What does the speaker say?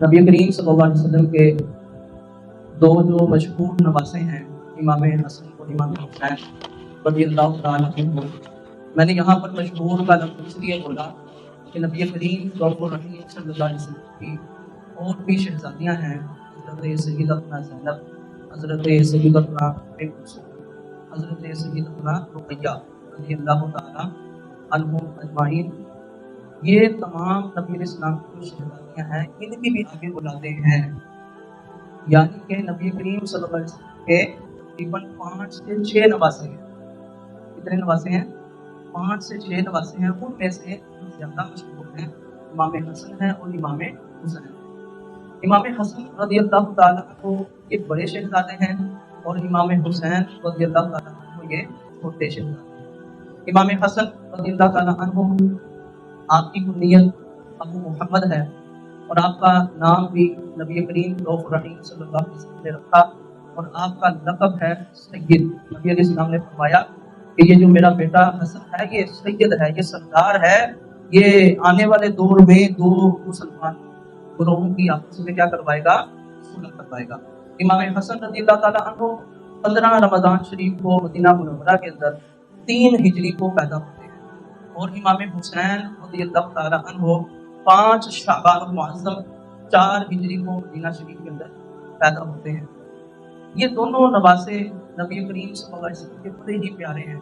نبی کریم صلی اللہ علیہ وسلم کے دو جو مشہور نواسے ہیں امام حسن اور امام حسین رضی اللہ تعالیٰ عنہ، میں نے یہاں پر مشہور کا لفظ اس لیے بولا کہ نبی کریم رب الرحیم صلی اللہ علیہ وسلم کی اور بھی شہزادیاں ہیں، حضرت سیدتنا زینب، حضرت سیدتنا ام کلثوم، حضرت سیدتنا رقیہ رضی اللہ تعالیٰ عنہم اجمعین، یہ تمام نبی علیہ السلام کی شہزادیاں ہیں، ان کی بھی آگے بلاتے ہیں، یعنی کہ نبی کریم صلی اللہ علیہ وسلم کے تقریباً 5 سے 6 نواسے ہیں۔ کتنے نواسے ہیں؟ 5 سے 6 نواسے ہیں، ان میں سے زیادہ مشہور ہیں امام حسن ہیں اور امام حسین۔ امام حسن رضی اللہ تعالیٰ عنہ یہ بڑے شہزادے ہیں اور امام حسین رضی اللہ تعالیٰ عنہ یہ چھوٹے شہزادے ہیں۔ امام حسن رضی اللہ تعالیٰ عنہ آپ کی کنیت ابو محمد ہے اور آپ کا نام بھی نبی کریم رؤوف الرحیم صلی اللہ علیہ وسلم نے رکھا، اور آپ کا لقب ہے سید۔ نبی علیہ السلام نے فرمایا کہ یہ جو میرا بیٹا حسن ہے یہ سید ہے، یہ سردار ہے، یہ آنے والے دور میں دو مسلمان گروہوں کی آپس میں کیا کروائے گا؟ صلح کروائے گا۔ امام حسن رضی اللہ تعالیٰ عنہ 15 رمضان شریف کو مدینہ منورہ کے اندر 3 ہجری کو پیدا ہوتے ہیں، اور امام حسین رضی اللہ تعالیٰ عنہ 5 شعبان المعظم 4 ہجری کو مدینہ شریف کے اندر پیدا ہوتے ہیں۔ یہ دونوں نواسے نبی کریم صلی اللہ علیہ وسلم کے بڑے ہی پیارے ہیں۔